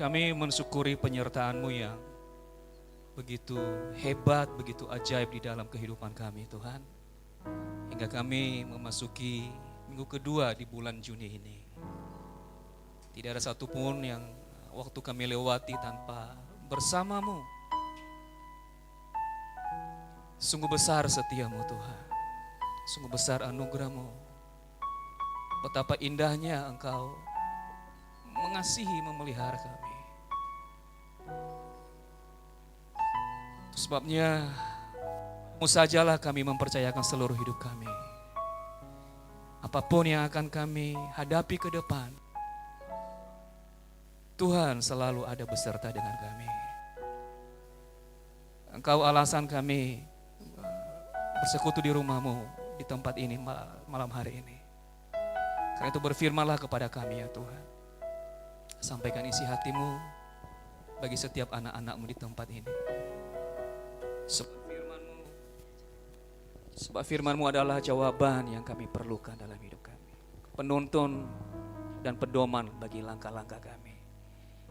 Kami mensyukuri penyertaan-Mu yang begitu hebat, begitu ajaib di dalam kehidupan kami, Tuhan. Hingga kami memasuki minggu kedua di bulan Juni ini. Tidak ada satupun yang waktu kami lewati tanpa bersama-Mu. Sungguh besar setia-Mu, Tuhan. Sungguh besar anugerah-Mu. Betapa indahnya Engkau mengasihi, memelihara kami. Itu sebabnya Mu sajalah kami mempercayakan seluruh hidup kami. Apapun yang akan kami hadapi ke depan, Tuhan selalu ada beserta dengan kami. Engkau alasan kami bersekutu di rumah-Mu di tempat ini malam hari ini. Karena itu berfirmanlah kepada kami ya Tuhan. Sampaikan isi hati-Mu bagi setiap anak-anak-Mu di tempat ini. Sebab firman-Mu adalah jawaban yang kami perlukan dalam hidup kami. Penuntun dan pedoman bagi langkah-langkah kami.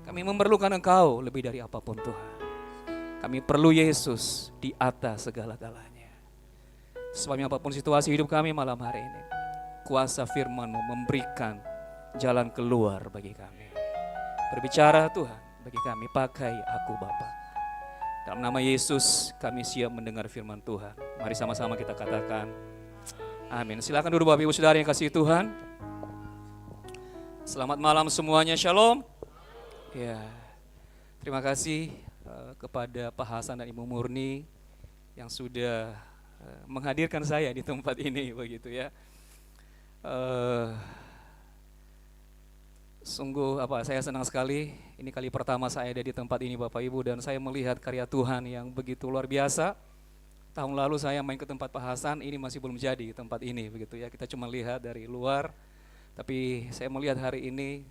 Kami memerlukan Engkau lebih dari apapun Tuhan. Kami perlu Yesus di atas segala-galanya. Sebabnya apapun situasi hidup kami malam hari ini, kuasa firman-Mu memberikan jalan keluar bagi kami. Berbicara Tuhan bagi kami, pakai aku Bapa. Dalam nama Yesus kami siap mendengar firman Tuhan. Mari sama-sama kita katakan amin. Silakan duduk Bapak Ibu Saudara yang kasih Tuhan. Selamat malam semuanya, shalom. Ya, terima kasih kepada Pak Hasan dan Ibu Murni yang sudah menghadirkan saya di tempat ini begitu ya. Sungguh saya senang sekali, ini kali pertama saya ada di tempat ini Bapak Ibu, dan saya melihat karya Tuhan yang begitu luar biasa. Tahun lalu saya main ke tempat Pak Hasan, ini masih belum jadi tempat ini begitu ya, kita cuma lihat dari luar. Tapi saya melihat hari ini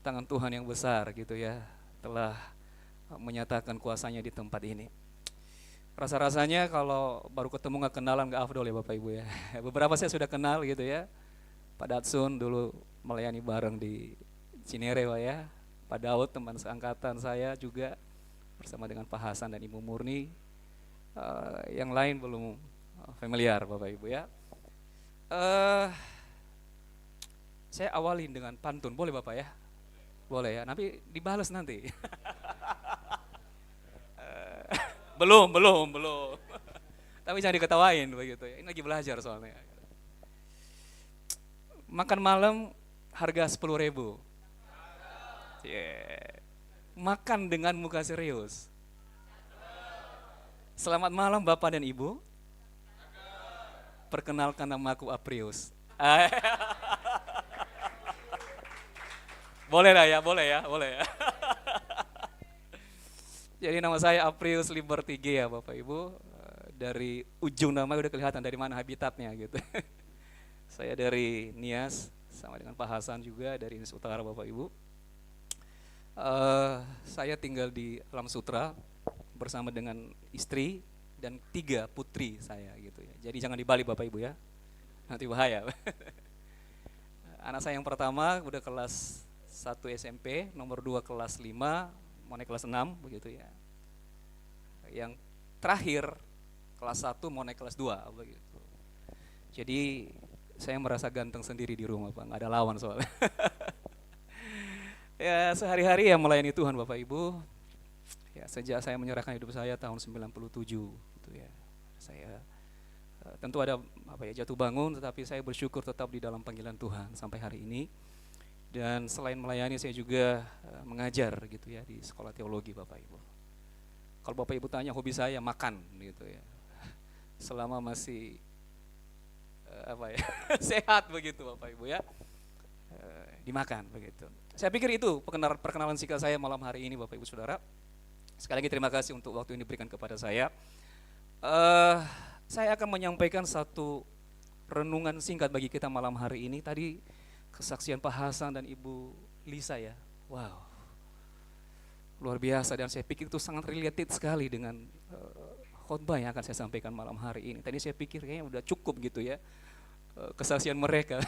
tangan Tuhan yang besar gitu ya, telah menyatakan kuasanya di tempat ini. Rasa-rasanya kalau baru ketemu gak kenalan gak afdol ya Bapak Ibu ya. Beberapa saya sudah kenal gitu ya. Pak Datsun dulu melayani bareng di Cinere Pak ya. Pak Daud teman seangkatan saya juga bersama dengan Pak Hasan dan Ibu Murni. Yang lain belum familiar Bapak Ibu ya. Saya awalin dengan pantun, boleh Bapak ya? Boleh ya, nanti dibalas nanti. Belum. Tapi jangan diketawain begitu ya. Ini lagi belajar soalnya. Makan malam harga 10.000. Yeah. Makan dengan muka serius. Selamat malam Bapak dan Ibu. Perkenalkan namaku Aprius. Boleh ya. Jadi nama saya Aprius Liberty G ya Bapak Ibu. Dari ujung nama udah kelihatan dari mana habitatnya gitu. Saya dari Nias, sama dengan Pak Hasan juga dari Nias Utara Bapak Ibu. Saya tinggal di Alam Sutra bersama dengan istri dan 3 putri saya gitu ya. Jadi jangan di Bali Bapak Ibu ya, nanti bahaya. Anak saya yang pertama udah kelas 1 SMP, nomor 2 kelas 5, mau naik kelas 6 begitu ya. Yang terakhir kelas 1 mau naik kelas 2 begitu. Jadi saya merasa ganteng sendiri di rumah Pak, gak ada lawan soalnya. Ya sehari-hari ya melayani Tuhan Bapak Ibu. Ya sejak saya menyerahkan hidup saya tahun 97 gitu ya. Saya tentu ada jatuh bangun, tetapi saya bersyukur tetap di dalam panggilan Tuhan sampai hari ini. Dan selain melayani saya juga mengajar gitu ya di sekolah teologi Bapak Ibu. Kalau Bapak Ibu tanya hobi saya makan gitu ya. Selama masih sehat begitu Bapak Ibu ya, dimakan begitu. Saya pikir itu perkenalan singkat saya malam hari ini Bapak Ibu Saudara. Sekali lagi terima kasih untuk waktu yang diberikan kepada saya. Saya akan menyampaikan satu renungan singkat bagi kita malam hari ini. Tadi kesaksian Pak Hasan dan Ibu Lisa ya, wow, luar biasa, dan saya pikir itu sangat related sekali dengan khotbah yang akan saya sampaikan malam hari ini. Tadi saya pikir kayaknya udah cukup gitu ya kesaksian mereka.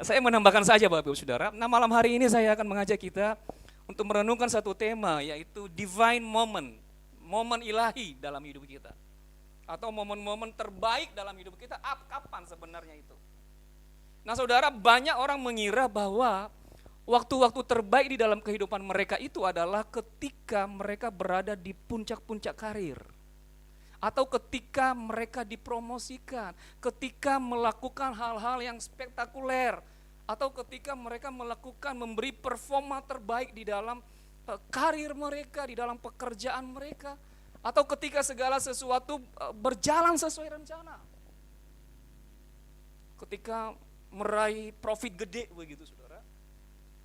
Saya menambahkan saja Bapak Ibu Saudara. Nah malam hari ini saya akan mengajak kita untuk merenungkan satu tema, yaitu divine moment, momen ilahi dalam hidup kita. Atau momen-momen terbaik dalam hidup kita, kapan sebenarnya itu? Nah saudara, banyak orang mengira bahwa waktu-waktu terbaik di dalam kehidupan mereka itu adalah ketika mereka berada di puncak-puncak karir. Atau ketika mereka dipromosikan, ketika melakukan hal-hal yang spektakuler, atau ketika mereka memberi performa terbaik di dalam karir mereka, di dalam pekerjaan mereka, atau ketika segala sesuatu berjalan sesuai rencana. Ketika meraih profit gede begitu saudara.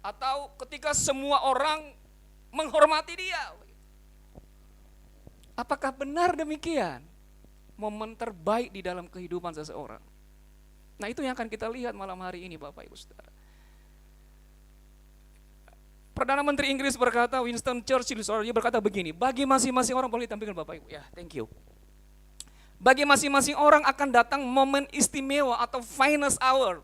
Atau ketika semua orang menghormati dia. Apakah benar demikian? Momen terbaik di dalam kehidupan seseorang. Nah itu yang akan kita lihat malam hari ini Bapak Ibu Saudara. Perdana Menteri Inggris berkata, Winston Churchill, dia berkata begini, bagi masing-masing orang, boleh ditampilkan Bapak Ibu? Ya, thank you. Bagi masing-masing orang akan datang momen istimewa atau finest hour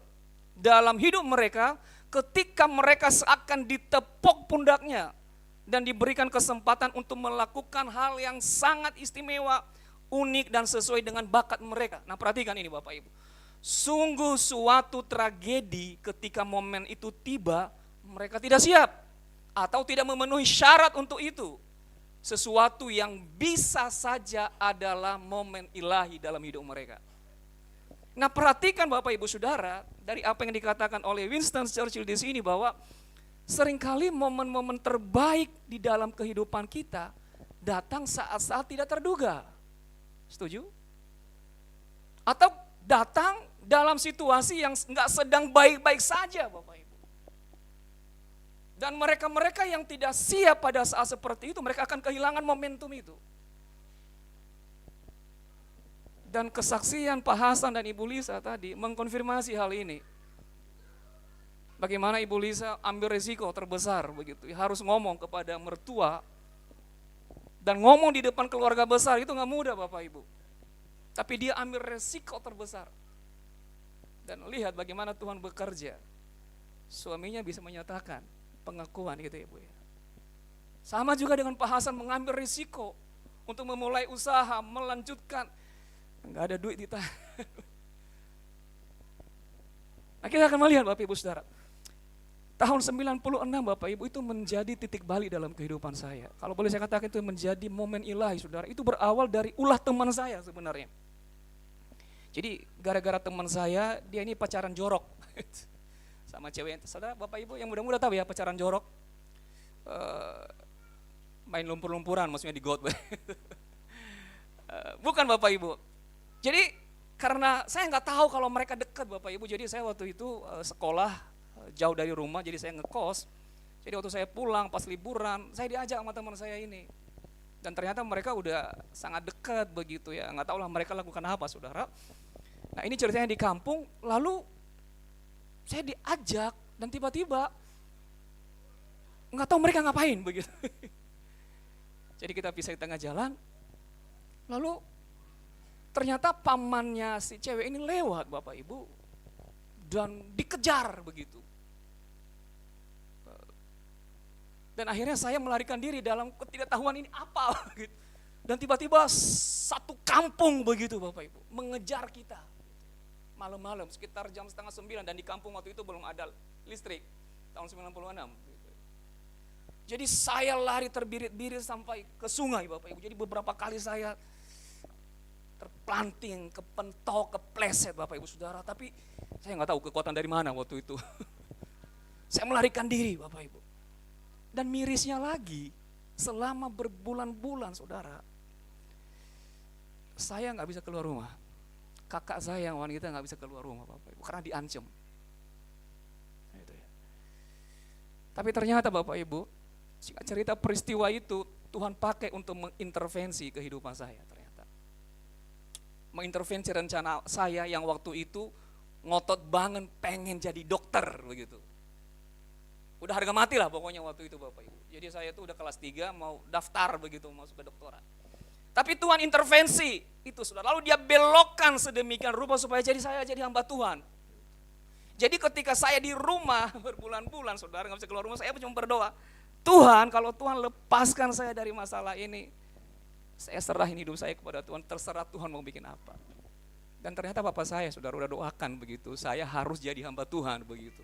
dalam hidup mereka ketika mereka seakan ditepuk pundaknya dan diberikan kesempatan untuk melakukan hal yang sangat istimewa, unik dan sesuai dengan bakat mereka. Nah perhatikan ini Bapak Ibu. Sungguh suatu tragedi ketika momen itu tiba, mereka tidak siap atau tidak memenuhi syarat untuk itu. Sesuatu yang bisa saja adalah momen ilahi dalam hidup mereka. Nah perhatikan Bapak Ibu Saudara, dari apa yang dikatakan oleh Winston Churchill di sini bahwa seringkali momen-momen terbaik di dalam kehidupan kita datang saat-saat tidak terduga. Setuju? Atau datang dalam situasi yang enggak sedang baik-baik saja Bapak Ibu. Dan mereka-mereka yang tidak siap pada saat seperti itu, mereka akan kehilangan momentum itu. Dan kesaksian Pak Hasan dan Ibu Lisa tadi mengkonfirmasi hal ini. Bagaimana Ibu Lisa ambil resiko terbesar begitu, harus ngomong kepada mertua dan ngomong di depan keluarga besar itu nggak mudah Bapak Ibu. Tapi dia ambil resiko terbesar dan lihat bagaimana Tuhan bekerja. Suaminya bisa menyatakan pengakuan gitu ya Bu ya. Sama juga dengan Pak Hasan mengambil risiko untuk memulai usaha, melanjutkan, nggak ada duit di tangan. Nah kita akan melihat Bapak Ibu Saudara. Tahun 96 Bapak Ibu itu menjadi titik balik dalam kehidupan saya. Kalau boleh saya katakan itu menjadi momen ilahi Saudara. Itu berawal dari ulah teman saya sebenarnya. Jadi gara-gara teman saya, dia ini pacaran jorok. Sama cewek, saudara Bapak Ibu yang muda-muda tahu ya pacaran jorok. Main lumpur-lumpuran maksudnya di got. Bukan Bapak Ibu. Jadi karena saya nggak tahu kalau mereka dekat Bapak Ibu. Jadi saya waktu itu sekolah jauh dari rumah, jadi saya ngekos. Jadi waktu saya pulang pas liburan, saya diajak sama teman saya ini. Dan ternyata mereka udah sangat dekat begitu ya. Nggak tahu lah mereka lakukan apa saudara. Nah ini ceritanya di kampung, lalu saya diajak dan tiba-tiba nggak tahu mereka ngapain begitu. Jadi kita pisah di tengah jalan, lalu ternyata pamannya si cewek ini lewat Bapak Ibu dan dikejar begitu. Dan akhirnya saya melarikan diri dalam ketidaktahuan ini apa gitu. Dan tiba-tiba satu kampung begitu Bapak Ibu mengejar kita. Malam-malam sekitar jam 8:30 dan di kampung waktu itu belum ada listrik tahun 96 gitu. Jadi saya lari terbirit-birit sampai ke sungai Bapak Ibu. Jadi beberapa kali saya terpelanting, kepentok, kepleset Bapak Ibu Saudara. Tapi saya nggak tahu kekuatan dari mana waktu itu. Saya melarikan diri Bapak Ibu. Dan mirisnya lagi, selama berbulan-bulan saudara, saya nggak bisa keluar rumah. Kakak saya yang wanita nggak bisa keluar rumah Bapak Ibu, karena diancam. Itu ya. Tapi ternyata Bapak Ibu, cerita peristiwa itu Tuhan pakai untuk mengintervensi kehidupan saya ternyata. Mengintervensi rencana saya yang waktu itu ngotot banget pengen jadi dokter begitu. Udah harga mati lah pokoknya waktu itu Bapak Ibu. Jadi saya tuh udah kelas 3 mau daftar begitu masuk ke doktorat. Tapi Tuhan intervensi itu saudara. Lalu dia belokkan sedemikian rupa supaya saya jadi hamba Tuhan. Jadi ketika saya di rumah berbulan-bulan saudara nggak bisa keluar rumah, saya cuma berdoa. Tuhan, kalau Tuhan lepaskan saya dari masalah ini, saya serahin hidup saya kepada Tuhan, terserah Tuhan mau bikin apa. Dan ternyata bapak saya, saudara, udah doakan begitu, saya harus jadi hamba Tuhan begitu.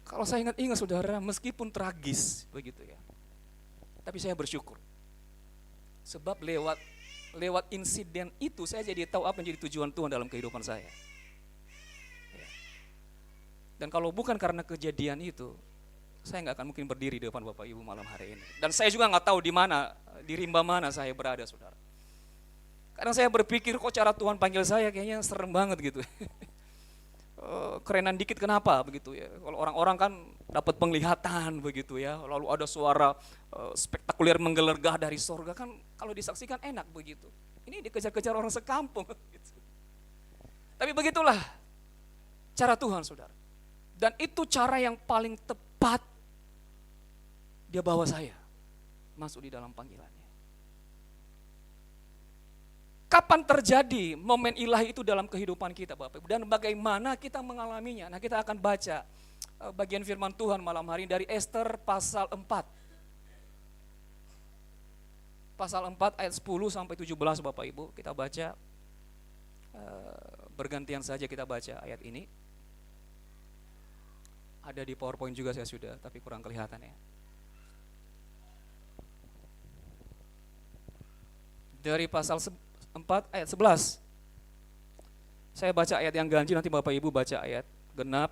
Kalau saya ingat-ingat saudara, meskipun tragis begitu ya, tapi saya bersyukur. Sebab lewat insiden itu saya jadi tahu apa yang jadi tujuan Tuhan dalam kehidupan saya. Dan kalau bukan karena kejadian itu, saya nggak akan mungkin berdiri di depan Bapak Ibu malam hari ini. Dan saya juga nggak tahu di mana, di rimba mana saya berada, saudara. Kadang saya berpikir kok cara Tuhan panggil saya kayaknya serem banget gitu. Kerenan dikit kenapa begitu ya. Kalau orang-orang kan dapat penglihatan begitu ya. Lalu ada suara spektakuler menggelergah dari sorga, kan kalau disaksikan enak begitu. Ini dikejar-kejar orang sekampung gitu. Tapi begitulah cara Tuhan, saudara. Dan itu cara yang paling tepat dia bawa saya masuk di dalam panggilannya. Kapan terjadi momen ilahi itu dalam kehidupan kita, Bapak Ibu, dan bagaimana kita mengalaminya? Nah, kita akan baca bagian firman Tuhan malam hari ini dari Ester pasal 4. Pasal 4 ayat 10 sampai 17, Bapak Ibu, kita baca bergantian saja kita baca ayat ini. Ada di PowerPoint juga saya sudah, tapi kurang kelihatan ya. Dari pasal 4 ayat 11. Saya baca ayat yang ganjil, nanti Bapak Ibu baca ayat genap.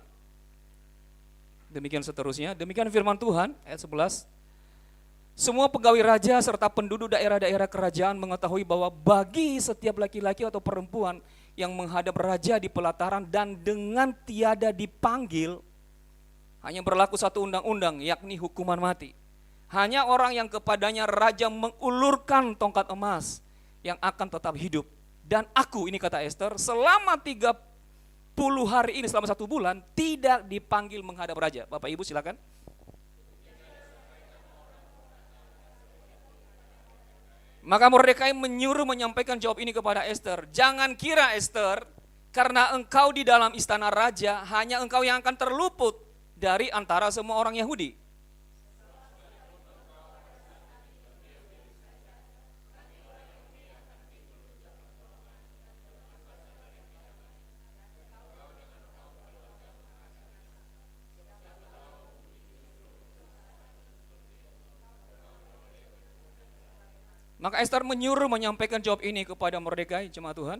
Demikian seterusnya. Demikian firman Tuhan, ayat 11. Semua pegawai raja serta penduduk daerah-daerah kerajaan mengetahui bahwa bagi setiap laki-laki atau perempuan yang menghadap raja di pelataran dan dengan tiada dipanggil, hanya berlaku satu undang-undang, yakni hukuman mati. Hanya orang yang kepadanya raja mengulurkan tongkat emas yang akan tetap hidup. Dan aku, ini kata Ester, selama 30 hari ini, selama 1 bulan, tidak dipanggil menghadap raja. Bapak Ibu silakan. Maka Mordekai menyuruh menyampaikan jawab ini kepada Ester. Jangan kira Ester, karena engkau di dalam istana raja, hanya engkau yang akan terluput dari antara semua orang Yahudi. Maka Ester menyuruh menyampaikan jawab ini kepada Mordekai, jemaat Tuhan.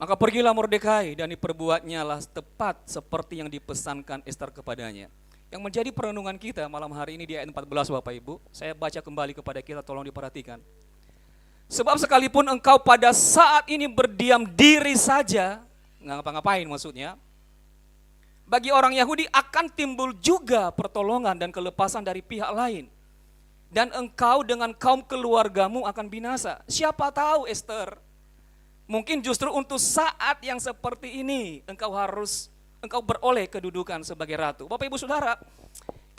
Maka pergilah Mordekai dan diperbuatnya lah tepat seperti yang dipesankan Ester kepadanya. Yang menjadi perenungan kita malam hari ini di ayat 14, Bapak Ibu. Saya baca kembali kepada kita, tolong diperhatikan. Sebab sekalipun engkau pada saat ini berdiam diri saja, nggak ngapa-ngapain maksudnya, bagi orang Yahudi akan timbul juga pertolongan dan kelepasan dari pihak lain. Dan engkau dengan kaum keluargamu akan binasa. Siapa tahu Ester, mungkin justru untuk saat yang seperti ini engkau beroleh kedudukan sebagai ratu. Bapak Ibu Saudara,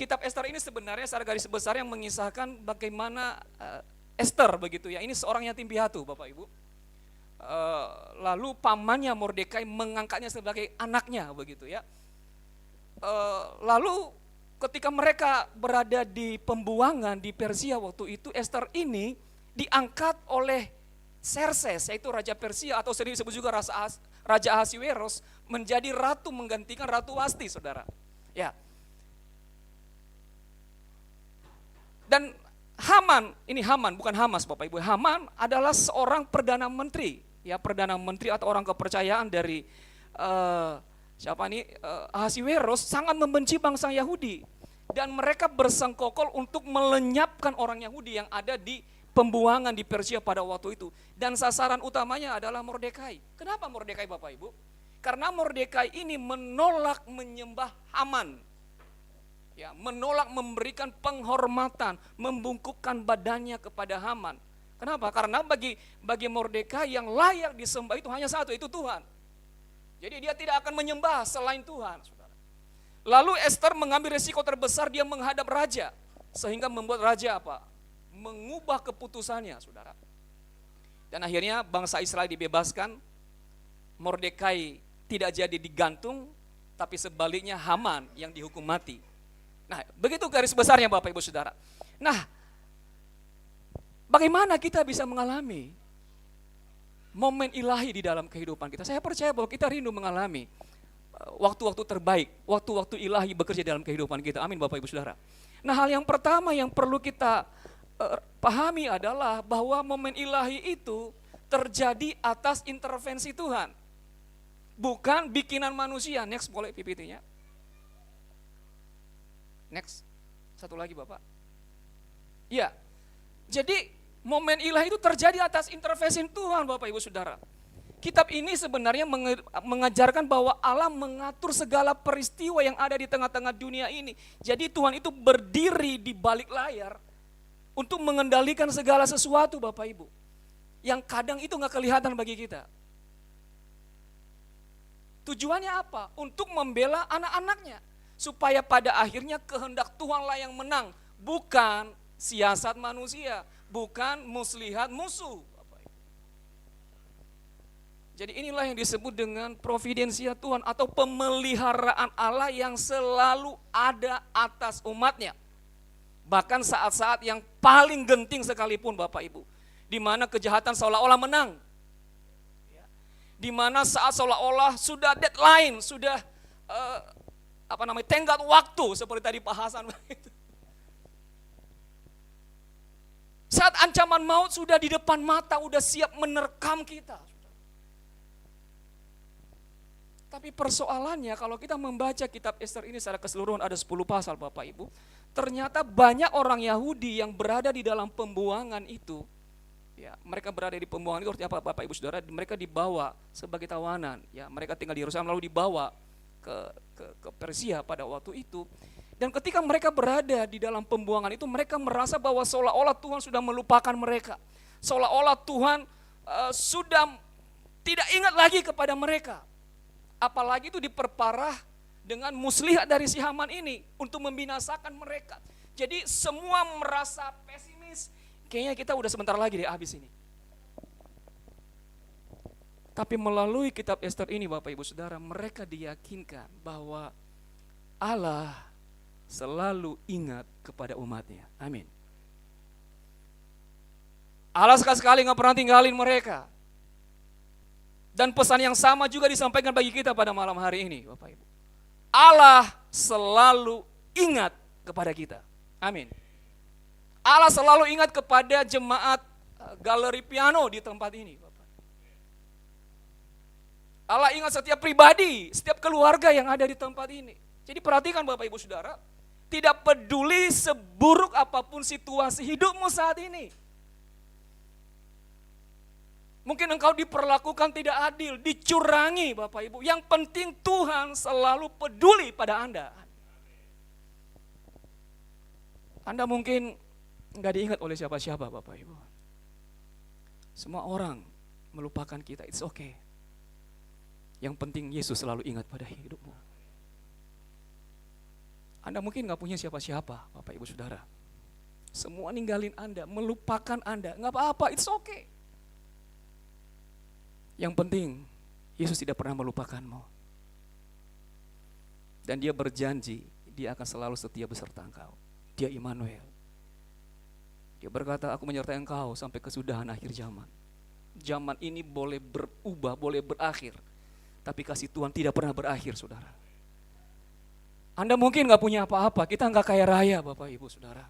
kitab Ester ini sebenarnya secara garis besar yang mengisahkan bagaimana Ester begitu ya. Ini seorang yatim piatu, Bapak Ibu. Lalu pamannya Mordekai mengangkatnya sebagai anaknya begitu ya. Lalu ketika mereka berada di pembuangan di Persia waktu itu, Ester ini diangkat oleh Xerxes, yaitu Raja Persia atau sering disebut juga Raja Ahasiweros, menjadi ratu menggantikan Ratu Wasti, saudara. Ya. Dan Haman, ini Haman bukan Hamas, Bapak Ibu. Haman adalah seorang perdana menteri, ya perdana menteri atau orang kepercayaan dari Ahasiweros, sangat membenci bangsa Yahudi dan mereka bersengkokol untuk melenyapkan orang Yahudi yang ada di pembuangan di Persia pada waktu itu. Dan sasaran utamanya adalah Mordekai. Kenapa Mordekai, Bapak Ibu? Karena Mordekai ini menolak menyembah Haman. Ya, menolak memberikan penghormatan, membungkukkan badannya kepada Haman. Kenapa? Karena bagi Mordekai yang layak disembah itu hanya satu, itu Tuhan. Jadi dia tidak akan menyembah selain Tuhan, saudara. Lalu Esther mengambil resiko terbesar, dia menghadap raja, sehingga membuat raja apa? Mengubah keputusannya, saudara. Dan akhirnya bangsa Israel dibebaskan, Mordekai tidak jadi digantung, tapi sebaliknya Haman yang dihukum mati. Nah, begitu garis besarnya Bapak Ibu Saudara. Nah, bagaimana kita bisa mengalami momen ilahi di dalam kehidupan kita? Saya percaya bahwa kita rindu mengalami waktu-waktu terbaik, waktu-waktu ilahi bekerja dalam kehidupan kita. Amin Bapak Ibu Saudara. Nah, hal yang pertama yang perlu kita pahami adalah bahwa momen ilahi itu terjadi atas intervensi Tuhan. Bukan bikinan manusia. Next, boleh PPT-nya. Next. Satu lagi Bapak. Ya. Jadi momen ilahi itu terjadi atas intervensi Tuhan Bapak Ibu Saudara. Kitab ini sebenarnya mengajarkan bahwa Allah mengatur segala peristiwa yang ada di tengah-tengah dunia ini. Jadi Tuhan itu berdiri di balik layar untuk mengendalikan segala sesuatu Bapak Ibu. Yang kadang itu gak kelihatan bagi kita. Tujuannya apa? Untuk membela anak-anaknya. Supaya pada akhirnya kehendak Tuhanlah yang menang. Bukan siasat manusia. Bukan muslihat musuh. Jadi inilah yang disebut dengan providensia Tuhan. Atau pemeliharaan Allah yang selalu ada atas umatnya. Bahkan saat-saat yang paling genting sekalipun Bapak Ibu. Di mana kejahatan seolah-olah menang. Di mana saat seolah-olah sudah deadline, sudah tenggat waktu seperti tadi Pak Hasan. Saat ancaman maut sudah di depan mata, sudah siap menerkam kita. Tapi persoalannya kalau kita membaca kitab Esther ini secara keseluruhan ada 10 pasal Bapak Ibu. Ternyata banyak orang Yahudi yang berada di dalam pembuangan itu. Ya, mereka berada di pembuangan itu artinya apa Bapak Ibu Saudara? Mereka dibawa sebagai tawanan. Ya, mereka tinggal di Yerusalem lalu dibawa ke Persia pada waktu itu. Dan ketika mereka berada di dalam pembuangan itu, mereka merasa bahwa seolah-olah Tuhan sudah melupakan mereka. Seolah-olah Tuhan sudah tidak ingat lagi kepada mereka. Apalagi itu diperparah dengan muslihat dari si Haman ini untuk membinasakan mereka. Jadi semua merasa pesimis. Kayaknya kita udah sebentar lagi deh habis ini. Tapi melalui kitab Esther ini Bapak Ibu Saudara, mereka diyakinkan bahwa Allah selalu ingat kepada umatnya. Amin. Allah sekali-sekali gak pernah tinggalin mereka. Dan pesan yang sama juga disampaikan bagi kita pada malam hari ini Bapak Ibu. Allah selalu ingat kepada kita. Amin. Allah selalu ingat kepada jemaat galeri piano di tempat ini. Bapak. Allah ingat setiap pribadi, setiap keluarga yang ada di tempat ini. Jadi perhatikan Bapak Ibu Saudara, tidak peduli seburuk apapun situasi hidupmu saat ini. Mungkin engkau diperlakukan tidak adil, dicurangi Bapak Ibu. Yang penting Tuhan selalu peduli pada Anda. Anda mungkin enggak diingat oleh siapa-siapa Bapak Ibu. Semua orang melupakan kita, it's okay. Yang penting Yesus selalu ingat pada hidupmu. Anda mungkin enggak punya siapa-siapa Bapak Ibu Saudara. Semua ninggalin Anda, melupakan Anda, enggak apa-apa, it's okay. Yang penting Yesus tidak pernah melupakanmu. Dan dia berjanji dia akan selalu setia beserta engkau. Dia Immanuel. Dia berkata, aku menyertai engkau sampai kesudahan akhir zaman. Zaman ini boleh berubah, boleh berakhir. Tapi kasih Tuhan tidak pernah berakhir saudara. Anda mungkin gak punya apa-apa, kita gak kaya raya Bapak Ibu Saudara.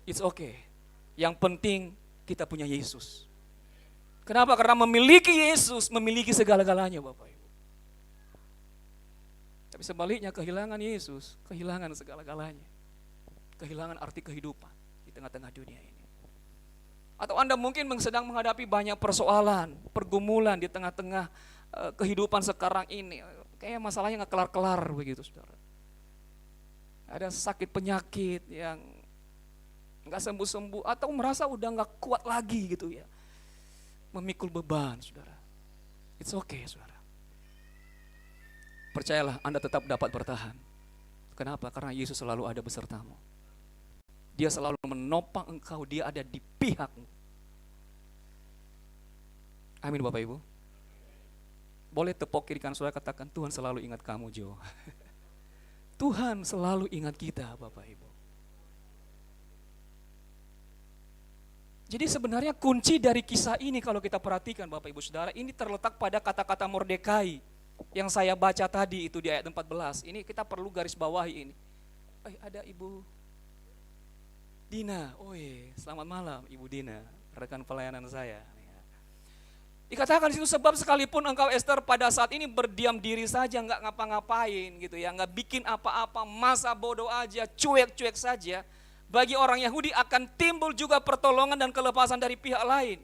It's okay. Yang penting kita punya Yesus. Kenapa? Karena memiliki Yesus, memiliki segala-galanya Bapak Ibu. Tapi sebaliknya kehilangan Yesus, kehilangan segala-galanya. Kehilangan arti kehidupan di tengah-tengah dunia ini. Atau Anda mungkin sedang menghadapi banyak persoalan, pergumulan di tengah-tengah kehidupan sekarang ini. Kayaknya masalahnya gak kelar-kelar begitu saudara. ada sakit penyakit yang nggak sembuh-sembuh, atau merasa udah nggak kuat lagi gitu ya, memikul beban, saudara. It's okay, saudara. Percayalah, Anda tetap dapat bertahan. Kenapa? Karena Yesus selalu ada besertamu. Dia selalu menopang engkau, dia ada di pihakmu. Amin Bapak Ibu. Boleh tepuk kiri kanan saudara, katakan, Tuhan selalu ingat kamu, Jo. Tuhan selalu ingat kita, Bapak Ibu. Jadi sebenarnya kunci dari kisah ini kalau kita perhatikan Bapak Ibu Saudara, ini terletak pada kata-kata Mordekai yang saya baca tadi itu di ayat 14. Ini kita perlu garis bawahi ini. Ada Ibu Dina. Selamat malam Ibu Dina, rekan pelayanan saya. Dikatakan di situ, sebab sekalipun engkau Esther pada saat ini berdiam diri saja, nggak ngapa-ngapain gitu ya, nggak bikin apa-apa, masa bodoh aja, cuek-cuek saja, bagi orang Yahudi akan timbul juga pertolongan dan kelepasan dari pihak lain.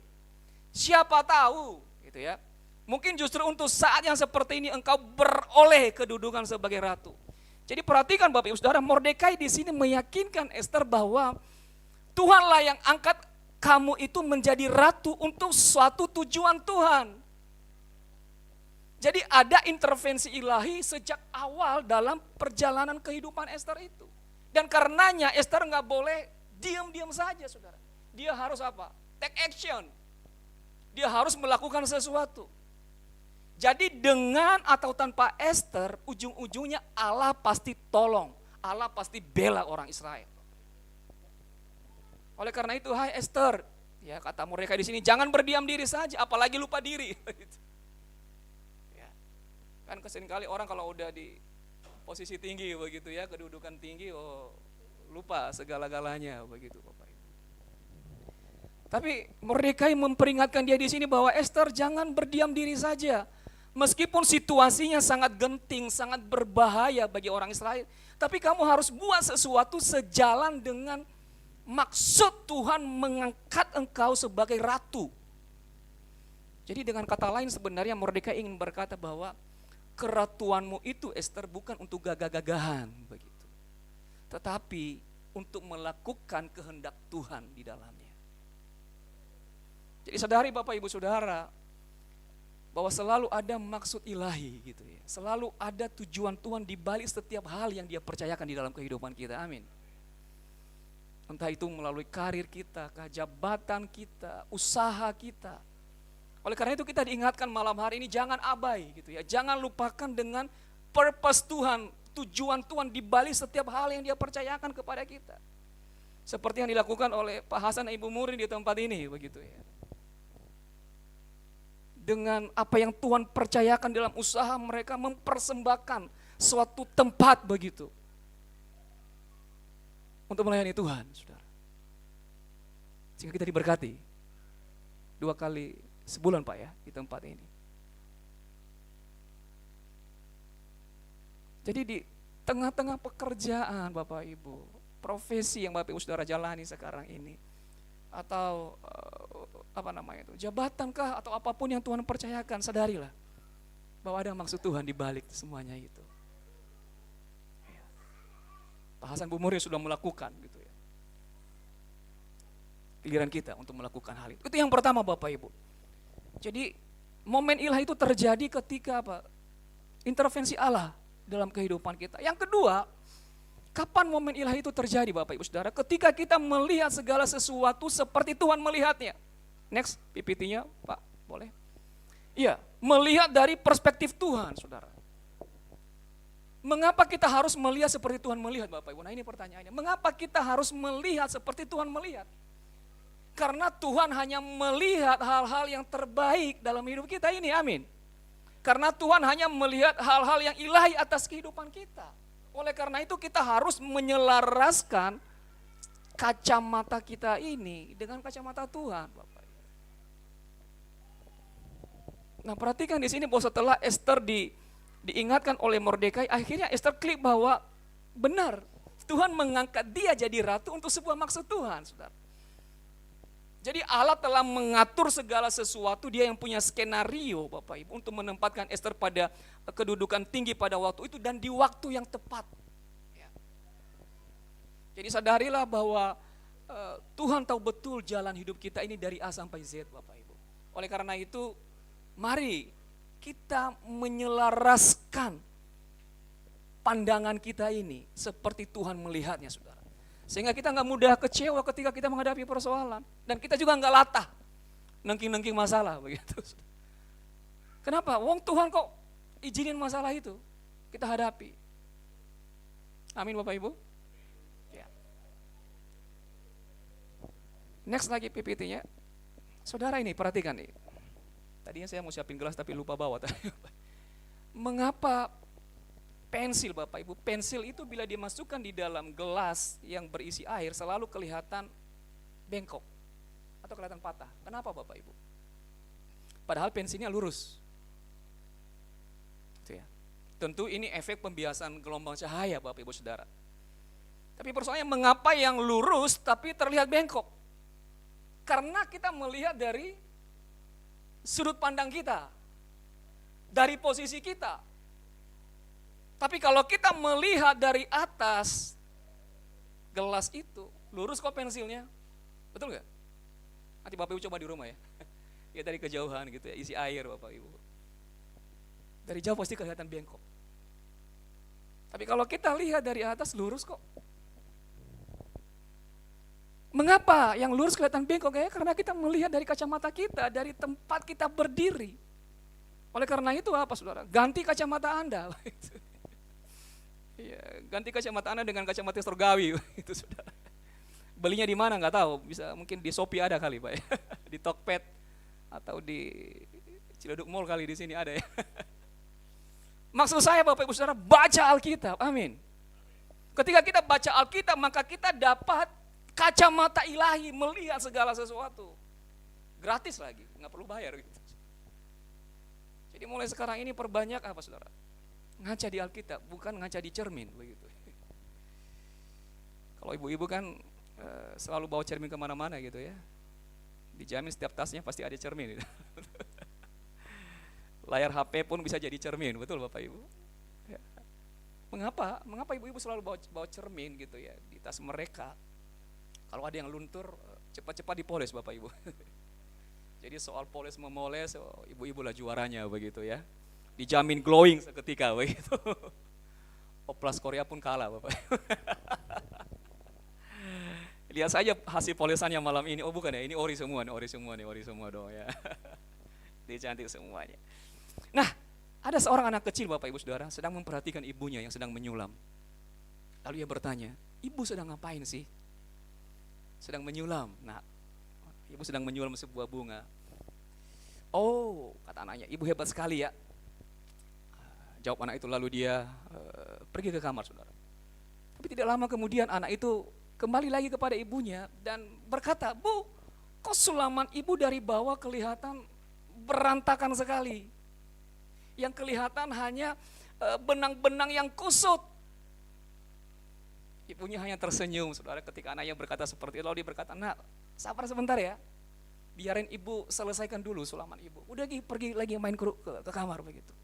Siapa tahu gitu ya, mungkin justru untuk saat yang seperti ini engkau beroleh kedudukan sebagai ratu. Jadi perhatikan Bapak Ibu Saudara, Mordekai di sini meyakinkan Esther bahwa Tuhanlah yang angkat kamu itu menjadi ratu untuk suatu tujuan Tuhan. Jadi ada intervensi ilahi sejak awal dalam perjalanan kehidupan Esther itu. Dan karenanya Esther nggak boleh diam-diam saja, saudara. Dia harus apa? Take action. Dia harus melakukan sesuatu. Jadi dengan atau tanpa Esther, ujung-ujungnya Allah pasti tolong. Allah pasti bela orang Israel. Oleh karena itu, hai Esther, ya kata mereka di sini, jangan berdiam diri saja, apalagi lupa diri. Ya. Kan seringkali orang kalau udah di posisi tinggi begitu ya, kedudukan tinggi, lupa segala-galanya begitu Bapak Ibu. Tapi Mordekai memperingatkan dia di sini bahwa Esther jangan berdiam diri saja. Meskipun situasinya sangat genting, sangat berbahaya bagi orang Israel, tapi kamu harus buat sesuatu sejalan dengan maksud Tuhan mengangkat engkau sebagai ratu. Jadi dengan kata lain sebenarnya Mordekai ingin berkata bahwa keratuanmu itu Esther bukan untuk gagah-gagahan begitu, tetapi untuk melakukan kehendak Tuhan di dalamnya. Jadi sadari Bapak Ibu Saudara bahwa selalu ada maksud ilahi gitu ya. Selalu ada tujuan Tuhan di balik setiap hal yang Dia percayakan di dalam kehidupan kita. Amin. Entah itu melalui karir kita, jabatan kita, usaha kita. Oleh karena itu kita diingatkan malam hari ini jangan abai gitu ya. Jangan lupakan dengan purpose Tuhan, tujuan Tuhan di balik setiap hal yang Dia percayakan kepada kita. Seperti yang dilakukan oleh Pak Hasan dan Ibu Murin di tempat ini begitu ya. Dengan apa yang Tuhan percayakan dalam usaha, mereka mempersembahkan suatu tempat begitu untuk melayani Tuhan, saudara. Sehingga kita diberkati 2 kali sebulan Pak ya di tempat ini. Jadi di tengah-tengah pekerjaan Bapak Ibu, profesi yang Bapak Ibu Saudara jalani sekarang ini, atau jabatankah atau apapun yang Tuhan percayakan, sadarilah bahwa ada maksud Tuhan di balik semuanya itu. Pak Hasan Bu Muri sudah melakukan gitu ya. Giliran kita untuk melakukan hal itu. Itu yang pertama Bapak Ibu. Jadi momen ilahi itu terjadi ketika apa? Intervensi Allah dalam kehidupan kita. Yang kedua, kapan momen ilahi itu terjadi Bapak Ibu Saudara? Ketika kita melihat segala sesuatu seperti Tuhan melihatnya. Next PPT-nya Pak, boleh? Iya, melihat dari perspektif Tuhan Saudara. Mengapa kita harus melihat seperti Tuhan melihat Bapak Ibu? Nah ini pertanyaannya, mengapa kita harus melihat seperti Tuhan melihat? Karena Tuhan hanya melihat hal-hal yang terbaik dalam hidup kita ini, amin. Karena Tuhan hanya melihat hal-hal yang ilahi atas kehidupan kita. Oleh karena itu kita harus menyelaraskan kacamata kita ini dengan kacamata Tuhan Bapak Ibu. Nah perhatikan di sini bahwa setelah Esther diingatkan oleh Mordekai, akhirnya Esther klik bahwa benar Tuhan mengangkat dia jadi ratu untuk sebuah maksud Tuhan, saudara. Jadi Allah telah mengatur segala sesuatu, Dia yang punya skenario Bapak Ibu untuk menempatkan Esther pada kedudukan tinggi pada waktu itu dan di waktu yang tepat. Ya. Jadi sadarilah bahwa Tuhan tahu betul jalan hidup kita ini dari A sampai Z, Bapak Ibu. Oleh karena itu, mari kita menyelaraskan pandangan kita ini seperti Tuhan melihatnya, saudara. Sehingga kita nggak mudah kecewa ketika kita menghadapi persoalan. Dan kita juga nggak latah nengking-nengking masalah, begitu. Kenapa? Wong Tuhan kok izinin masalah itu kita hadapi. Amin, Bapak Ibu. Ya. Next lagi PPT-nya. Saudara ini perhatikan nih. Tadinya saya mau siapin gelas tapi lupa bawa. Mengapa pensil, Bapak Ibu? Pensil itu bila dimasukkan di dalam gelas yang berisi air selalu kelihatan bengkok atau kelihatan patah. Kenapa, Bapak Ibu? Padahal pensilnya lurus. Itu ya. Tentu ini efek pembiasan gelombang cahaya, Bapak Ibu Saudara. Tapi persoalannya mengapa yang lurus tapi terlihat bengkok? Karena kita melihat dari sudut pandang kita, dari posisi kita. Tapi kalau kita melihat dari atas gelas itu, lurus kok pensilnya, betul nggak? Nanti Bapak Ibu coba di rumah ya, ya dari kejauhan gitu ya, isi air Bapak Ibu. Dari jauh pasti kelihatan bengkok. Tapi kalau kita lihat dari atas lurus kok. Mengapa yang lurus kelihatan bengkok? Ya, karena kita melihat dari kacamata kita, dari tempat kita berdiri. Oleh karena itu apa, saudara? Ganti kacamata Anda. Ya, ganti kacamata Anda dengan kacamata surgawi, itu saudara. Belinya di mana nggak tahu, bisa mungkin di Shopee ada kali Pak ya, di Tokped atau di Ciledug Mall kali di sini ada ya. Maksud saya Bapak Ibu Saudara, baca Alkitab, amin. Ketika kita baca Alkitab maka kita dapat kacamata ilahi melihat segala sesuatu. Gratis lagi, nggak perlu bayar gitu. Jadi mulai sekarang ini perbanyak apa saudara? Ngaca di Alkitab, bukan ngaca di cermin begitu. Kalau ibu-ibu kan selalu bawa cermin kemana-mana gitu ya. Dijamin setiap tasnya pasti ada cermin. Gitu. Layar HP pun bisa jadi cermin, betul Bapak Ibu? Ya. Mengapa ibu-ibu selalu bawa cermin gitu ya di tas mereka? Kalau ada yang luntur, cepat-cepat dipoles Bapak Ibu. Jadi soal poles memoles, ibu-ibu lah juaranya begitu ya. Dijamin glowing seketika begitu. Oplas Korea pun kalah Bapak Ibu. Lihat saja hasil polesannya malam ini. Oh bukan ya, ini ori semua dong ya. Dia cantik semuanya. Nah, ada seorang anak kecil Bapak Ibu Saudara sedang memperhatikan ibunya yang sedang menyulam. Lalu ia bertanya, ibu sedang ngapain sih? Sedang menyulam. Nah, ibu sedang menyulam sebuah bunga. Oh, kata anaknya, ibu hebat sekali ya. Jawab anak itu, lalu dia pergi ke kamar saudara. Tapi tidak lama kemudian anak itu kembali lagi kepada ibunya dan berkata, Bu, kok sulaman ibu dari bawah kelihatan berantakan sekali. Yang kelihatan hanya benang-benang yang kusut. Ibunya hanya tersenyum, saudara, ketika anaknya berkata seperti itu. Lalu dia berkata, nak, sabar sebentar ya. Biarin ibu selesaikan dulu sulaman ibu. Udah pergi lagi main ke kamar begitu.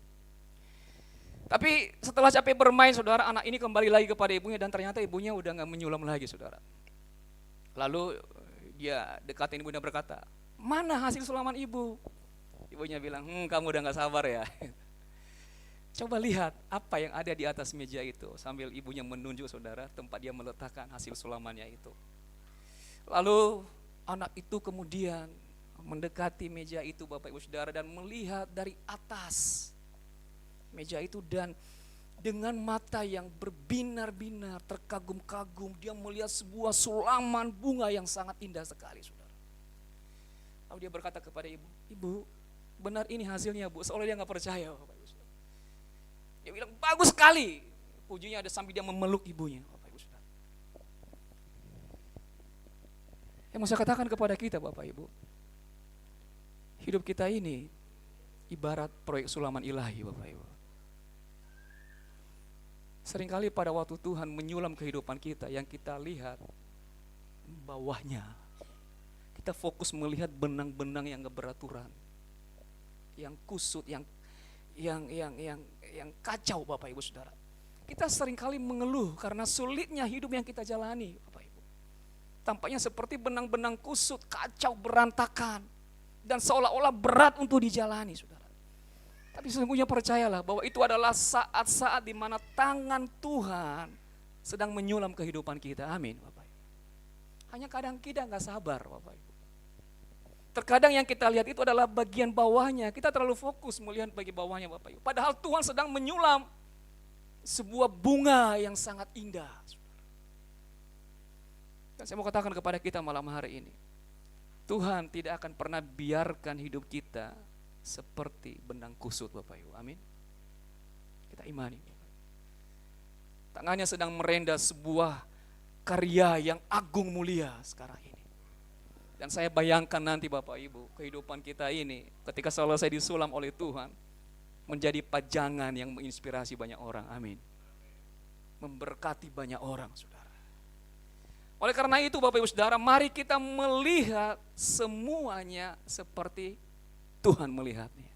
Tapi setelah capek bermain, saudara, anak ini kembali lagi kepada ibunya dan ternyata ibunya udah gak menyulam lagi, saudara. Lalu dia dekatin ibunya berkata, mana hasil sulaman ibu? Ibunya bilang, kamu udah gak sabar ya. Coba lihat apa yang ada di atas meja itu. Sambil ibunya menunjuk saudara tempat dia meletakkan hasil sulamannya itu. Lalu anak itu kemudian mendekati meja itu Bapak Ibu Saudara dan melihat dari atas meja itu dan dengan mata yang berbinar-binar, terkagum-kagum, dia melihat sebuah sulaman bunga yang sangat indah sekali saudara. Lalu dia berkata kepada ibu, ibu benar ini hasilnya bu, seolah dia gak percaya Bapak Ibu Saudara. Dia bilang bagus sekali, pujinya ada sambil dia memeluk ibunya Bapak Ibu Saudara. Yang mau saya katakan kepada kita Bapak Ibu, hidup kita ini ibarat proyek sulaman ilahi Bapak Ibu. Seringkali pada waktu Tuhan menyulam kehidupan kita, yang kita lihat bawahnya, kita fokus melihat benang-benang yang gak beraturan, yang kusut, yang kacau Bapak Ibu Saudara. Kita seringkali mengeluh karena sulitnya hidup yang kita jalani, Bapak Ibu. Tampaknya seperti benang-benang kusut, kacau, berantakan, dan seolah-olah berat untuk dijalani, saudara. Tapi sesungguhnya percayalah bahwa itu adalah saat-saat di mana tangan Tuhan sedang menyulam kehidupan kita. Amin, Bapak Ibu. Hanya kadang kita nggak sabar, Bapak Ibu. Terkadang yang kita lihat itu adalah bagian bawahnya. Kita terlalu fokus melihat bagian bawahnya, Bapak Ibu. Padahal Tuhan sedang menyulam sebuah bunga yang sangat indah. Dan saya mau katakan kepada kita malam hari ini, Tuhan tidak akan pernah biarkan hidup kita seperti benang kusut, Bapak Ibu. Amin. Kita imani. Tangannya sedang merenda sebuah karya yang agung mulia sekarang ini. Dan saya bayangkan nanti Bapak Ibu, kehidupan kita ini ketika selesai disulam oleh Tuhan, menjadi pajangan yang menginspirasi banyak orang. Amin. Memberkati banyak orang, saudara. Oleh karena itu Bapak Ibu Saudara, mari kita melihat semuanya seperti Tuhan melihatnya.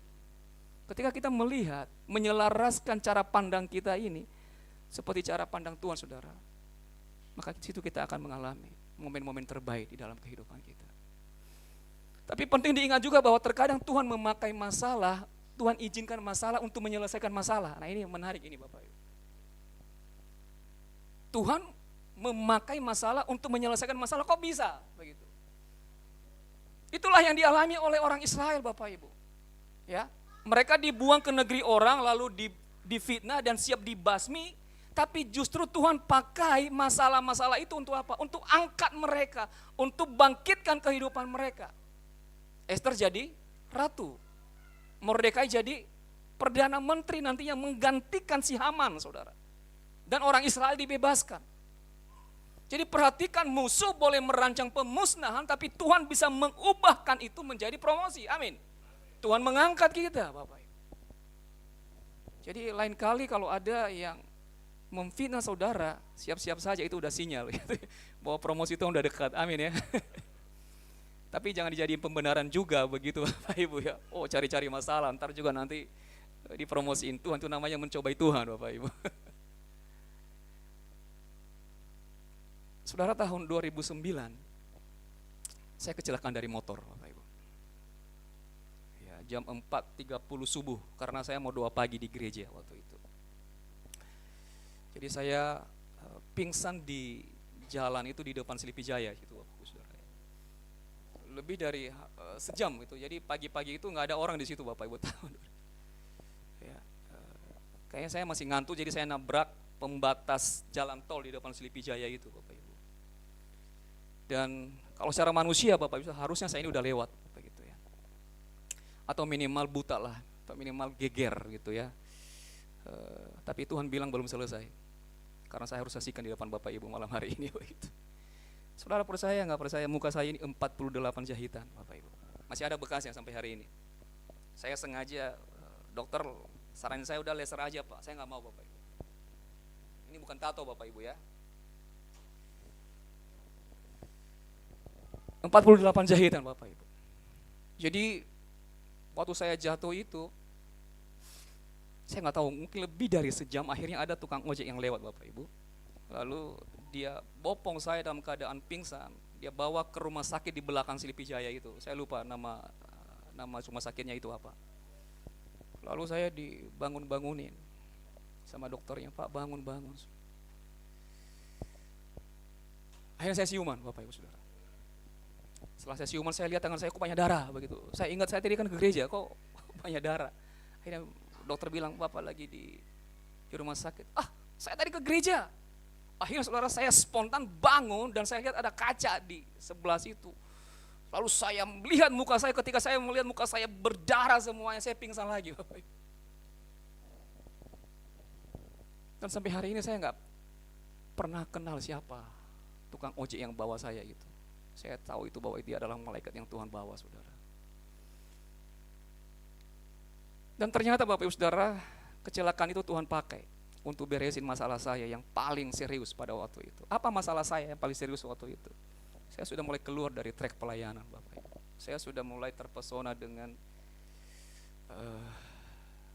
Ketika kita melihat, menyelaraskan cara pandang kita ini seperti cara pandang Tuhan, saudara, maka di situ kita akan mengalami momen-momen terbaik di dalam kehidupan kita. Tapi penting diingat juga bahwa terkadang Tuhan memakai masalah, Tuhan izinkan masalah untuk menyelesaikan masalah. Nah ini yang menarik ini Bapak Ibu. Tuhan memakai masalah untuk menyelesaikan masalah, kok bisa begitu? Itulah yang dialami oleh orang Israel Bapak Ibu. Ya, mereka dibuang ke negeri orang lalu difitnah dan siap dibasmi, tapi justru Tuhan pakai masalah-masalah itu untuk apa? Untuk angkat mereka, untuk bangkitkan kehidupan mereka. Esther jadi ratu, Mordekai jadi perdana menteri nantinya menggantikan si Haman, saudara. Dan orang Israel dibebaskan. Jadi perhatikan, musuh boleh merancang pemusnahan, tapi Tuhan bisa mengubahkan itu menjadi promosi. Amin. Tuhan mengangkat kita, Bapak Ibu. Jadi lain kali kalau ada yang memfitnah saudara, siap-siap saja, itu udah sinyal gitu, bahwa promosi Tuhan udah dekat. Amin ya. Tapi jangan dijadiin pembenaran juga begitu Bapak Ibu ya. Oh cari-cari masalah, ntar juga nanti dipromosiin Tuhan, itu namanya mencobai Tuhan Bapak Ibu. Saudara, tahun 2009 saya kecelakaan dari motor Bapak Ibu. Ya, jam 4.30 subuh karena saya mau doa pagi di gereja waktu itu. Jadi saya pingsan di jalan itu di depan Selipi Jaya gitu Bapak Ibu Saudara. Lebih dari sejam gitu. Jadi pagi-pagi itu nggak ada orang di situ Bapak Ibu tahu. Ya, kayaknya saya masih ngantuk, jadi saya nabrak pembatas jalan tol di depan Selipi Jaya itu Bapak Ibu. Dan kalau secara manusia Bapak Ibu harusnya saya ini udah lewat begitu ya. Atau minimal buta lah, atau minimal geger gitu ya. Tapi Tuhan bilang belum selesai. Karena saya harus saksikan di depan Bapak Ibu malam hari ini begitu. Saudara percaya nggak percaya, muka saya ini 48 jahitan Bapak Ibu. Masih ada bekasnya sampai hari ini. Saya sengaja, dokter saranin saya udah laser aja Pak, saya nggak mau Bapak Ibu. Ini bukan tato Bapak Ibu ya. 48 jahitan Bapak Ibu. Jadi waktu saya jatuh itu, saya nggak tahu, mungkin lebih dari sejam, akhirnya ada tukang ojek yang lewat Bapak Ibu. Lalu dia bopong saya dalam keadaan pingsan, dia bawa ke rumah sakit di belakang Selipi Jaya itu. Saya lupa nama rumah sakitnya itu apa. Lalu saya dibangun-bangunin sama dokternya, Pak bangun-bangun. Akhirnya saya siuman Bapak Ibu Saudara. Setelah saya siuman, saya lihat tangan saya kok banyak darah begitu. Saya ingat saya tadi kan ke gereja, kok banyak darah. Akhirnya dokter bilang, Bapak lagi di rumah sakit. Ah, saya tadi ke gereja. Akhirnya saudara, saya spontan bangun dan saya lihat ada kaca di sebelah situ. Lalu saya melihat muka saya, ketika saya melihat muka saya berdarah semuanya, saya pingsan lagi Bapak Ibu. Dan sampai hari ini saya nggak pernah kenal siapa tukang ojek yang bawa saya itu. Saya tahu itu bahwa dia adalah malaikat yang Tuhan bawa saudara. Dan ternyata Bapak Ibu Saudara, kecelakaan itu Tuhan pakai untuk beresin masalah saya yang paling serius pada waktu itu. Apa masalah saya yang paling serius waktu itu? Saya sudah mulai keluar dari trek pelayanan Bapak Ibu. Saya sudah mulai terpesona dengan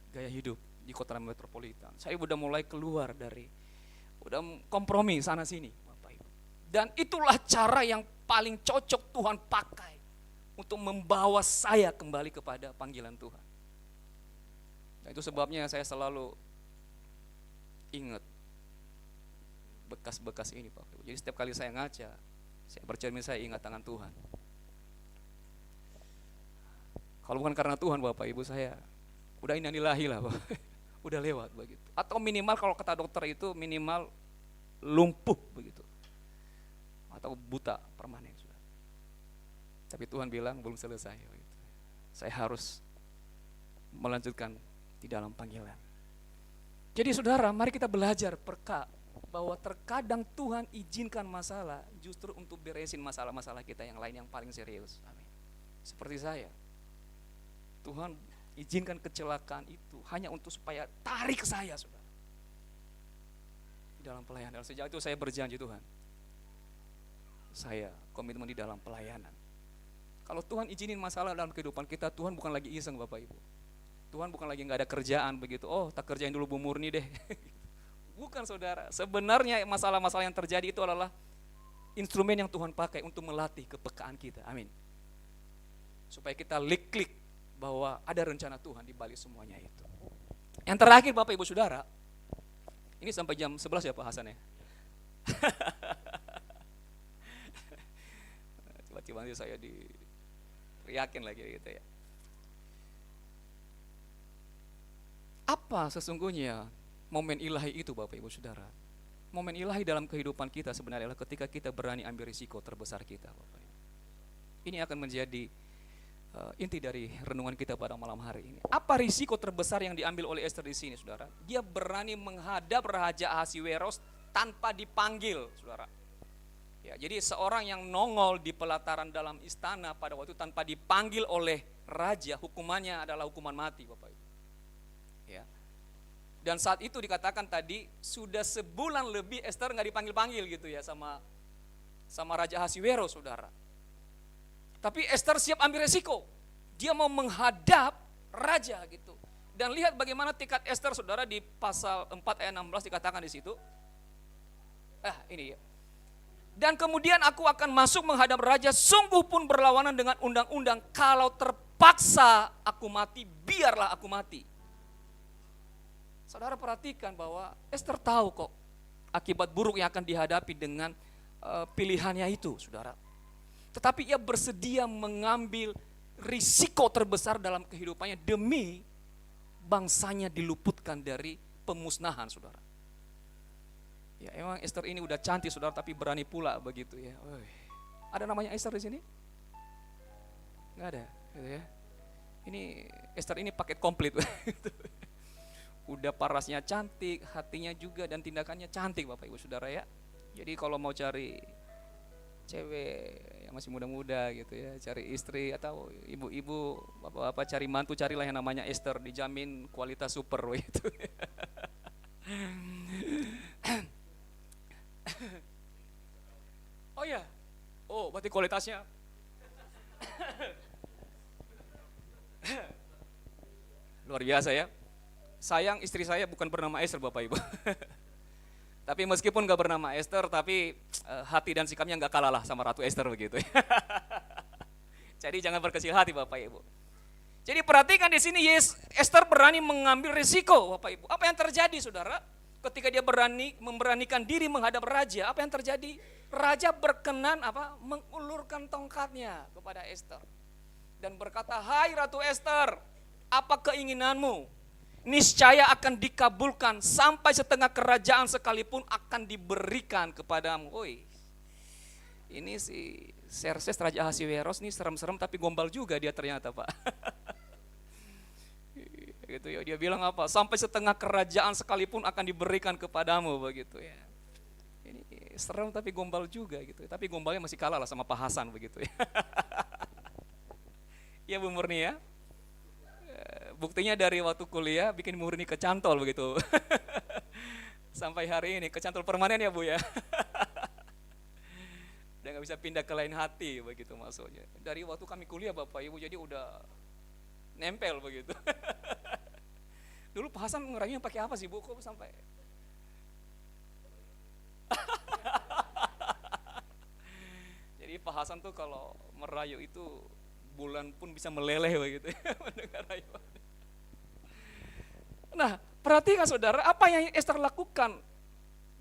gaya hidup di kota metropolitan. Saya udah mulai keluar dari, udah kompromi sana sini, Bapak Ibu. Dan itulah cara yang paling cocok Tuhan pakai untuk membawa saya kembali kepada panggilan Tuhan. Nah, itu sebabnya saya selalu ingat bekas-bekas ini, Bapak Ibu. Jadi setiap kali saya ngaca, saya bercermin, saya ingat tangan Tuhan. Kalau bukan karena Tuhan, Bapak Ibu, saya udah innalillahi lah, Bapak. Udah lewat begitu. Atau minimal kalau kata dokter itu minimal lumpuh begitu. Atau buta permanen sudah. Tapi Tuhan bilang belum selesai begitu. Saya harus melanjutkan di dalam panggilan. Jadi saudara, mari kita belajar bahwa terkadang Tuhan izinkan masalah justru untuk beresin masalah-masalah kita yang lain yang paling serius. Amin. Seperti saya, Tuhan izinkan kecelakaan itu hanya untuk supaya tarik saya, saudara, di dalam pelayanan. Dan sejak itu saya berjanji, Tuhan, saya komitmen di dalam pelayanan. Kalau Tuhan izinin masalah dalam kehidupan kita, Tuhan bukan lagi iseng, Bapak Ibu. Tuhan bukan lagi nggak ada kerjaan begitu. Oh, tak kerjain dulu Bu Murni deh. Bukan, saudara. Sebenarnya masalah-masalah yang terjadi itu adalah instrumen yang Tuhan pakai untuk melatih kepekaan kita. Amin. Supaya kita klik bahwa ada rencana Tuhan di balik semuanya itu. Yang terakhir, Bapak Ibu Saudara, ini sampai jam 11 ya Pak Hasan ya. Tiba-tiba nanti saya teriakin lagi gitu ya. Apa sesungguhnya momen ilahi itu, Bapak Ibu Saudara? Momen ilahi dalam kehidupan kita sebenarnya adalah ketika kita berani ambil risiko terbesar kita, Bapak Ibu. Ini akan menjadi inti dari renungan kita pada malam hari ini. Apa risiko terbesar yang diambil oleh Esther di sini, saudara? Dia berani menghadap Raja Ahasiweros tanpa dipanggil, saudara. Ya, jadi seorang yang nongol di pelataran dalam istana pada waktu itu tanpa dipanggil oleh raja, hukumannya adalah hukuman mati, Bapak Ibu. Ya. Dan saat itu dikatakan tadi sudah sebulan lebih Esther nggak dipanggil-panggil gitu ya sama Raja Ahasiweros, saudara. Tapi Esther siap ambil resiko. Dia mau menghadap raja gitu. Dan lihat bagaimana tekad Esther, saudara, di pasal 4 ayat 16 dikatakan di situ. Ini ya. Dan kemudian aku akan masuk menghadap raja, sungguh pun berlawanan dengan undang-undang. Kalau terpaksa aku mati, biarlah aku mati. Saudara perhatikan bahwa Esther tahu kok akibat buruk yang akan dihadapi dengan pilihannya itu, saudara. Tetapi ia bersedia mengambil risiko terbesar dalam kehidupannya demi bangsanya diluputkan dari pemusnahan, saudara. Ya, emang Esther ini udah cantik, saudara, tapi berani pula begitu ya. Ada namanya Esther di sini? Nggak ada, gitu ya. Ini Esther ini paket komplit. Udah parasnya cantik, hatinya juga, dan tindakannya cantik, Bapak Ibu Saudara ya. Jadi kalau mau cari cewek yang masih muda-muda gitu ya, cari istri atau ibu-ibu, bapak-bapak cari mantu, carilah yang namanya Esther, dijamin kualitas super gitu. Oh ya, berarti kualitasnya. Luar biasa ya. Sayang istri saya bukan bernama Esther, Bapak Ibu. Tapi meskipun gak bernama Esther, tapi hati dan sikapnya gak kalah lah sama Ratu Esther begitu. Jadi jangan berkecil hati, Bapak Ibu. Jadi perhatikan di sini, Esther berani mengambil risiko, Bapak Ibu. Apa yang terjadi, saudara? Ketika dia memberanikan diri menghadap raja, apa yang terjadi? Raja berkenan mengulurkan tongkatnya kepada Esther dan berkata, "Hai Ratu Esther, apa keinginanmu? Niscaya akan dikabulkan, sampai setengah kerajaan sekalipun akan diberikan kepadamu." Ini si Xerxes Raja Ahasiweros nih serem-serem tapi gombal juga dia ternyata, Pak. Gitu ya, dia bilang apa? Sampai setengah kerajaan sekalipun akan diberikan kepadamu begitu ya. Ini serem tapi gombal juga gitu. Tapi gombalnya masih kalah lah sama Pak Hasan begitu ya. Ya Bu Murni ya. Buktinya dari waktu kuliah bikin Murni kecantol begitu. Sampai hari ini kecantol permanen ya Bu ya. Udah gak bisa pindah ke lain hati begitu maksudnya. Dari waktu kami kuliah Bapak Ibu, jadi udah nempel begitu. Dulu Pak Hasan ngerayunya pakai apa sih Bu? Kok sampai jadi Pak Hasan tuh kalau merayu itu bulan pun bisa meleleh begitu mendengar rayuan. Nah, perhatikan saudara, apa yang Esther lakukan?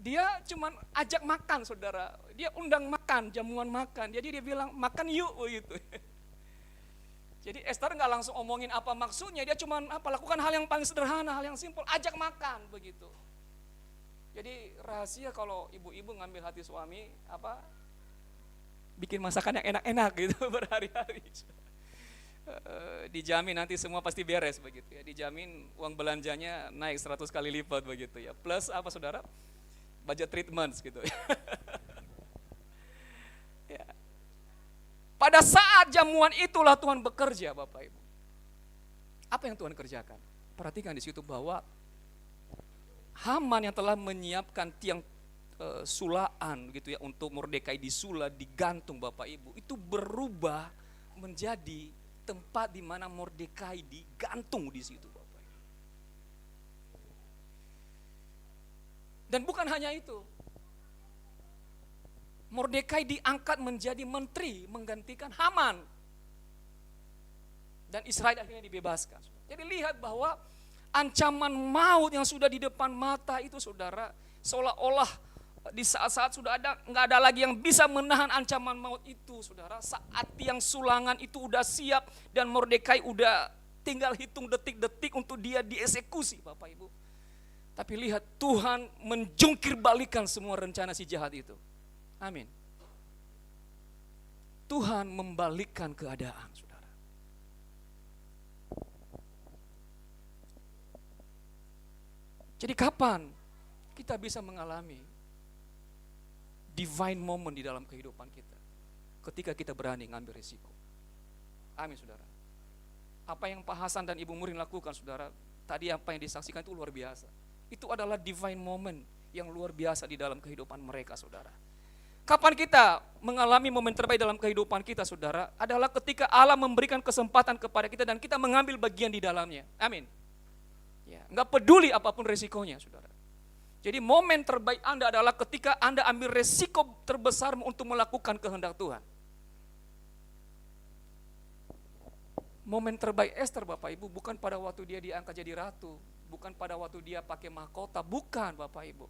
Dia cuman ajak makan saudara, dia undang makan, jamuan makan. Jadi dia bilang makan yuk begitu. Jadi Esther nggak langsung omongin apa maksudnya, dia cuman lakukan hal yang paling sederhana, hal yang simpel, ajak makan begitu. Jadi rahasia kalau ibu-ibu ngambil hati suami bikin masakan yang enak-enak gitu berhari-hari. Dijamin nanti semua pasti beres begitu ya. Dijamin uang belanjanya naik 100 kali lipat begitu ya. Plus saudara? Budget treatments gitu ya. Ya. Pada saat jamuan itulah Tuhan bekerja Bapak Ibu. Apa yang Tuhan kerjakan? Perhatikan di situ bahwa Haman yang telah menyiapkan tiang sulaan gitu ya untuk Mordekai disula, digantung Bapak Ibu, itu berubah menjadi tempat di mana Mordekai digantung di situ Bapak Ibu. Dan bukan hanya itu, Mordekai diangkat menjadi menteri menggantikan Haman, dan Israel akhirnya dibebaskan. Jadi lihat bahwa ancaman maut yang sudah di depan mata itu saudara, seolah-olah di saat-saat nggak ada lagi yang bisa menahan ancaman maut itu saudara. Saat tiang sulangan itu udah siap dan Mordekai udah tinggal hitung detik-detik untuk dia dieksekusi Bapak Ibu. Tapi lihat Tuhan menjungkir balikan semua rencana si jahat itu. Amin. Tuhan membalikkan keadaan saudara. Jadi kapan kita bisa mengalami divine moment di dalam kehidupan kita? Ketika kita berani ngambil risiko. Amin saudara. Apa yang Pak Hasan dan Ibu Murin lakukan saudara, tadi apa yang disaksikan itu luar biasa. Itu adalah divine moment yang luar biasa di dalam kehidupan mereka saudara. Kapan kita mengalami momen terbaik dalam kehidupan kita saudara? Adalah ketika Allah memberikan kesempatan kepada kita dan kita mengambil bagian di dalamnya. Amin. Ya, enggak peduli apapun resikonya saudara. Jadi momen terbaik Anda adalah ketika Anda ambil resiko terbesar untuk melakukan kehendak Tuhan. Momen terbaik Esther Bapak Ibu bukan pada waktu dia diangkat jadi ratu, bukan pada waktu dia pakai mahkota, bukan Bapak Ibu.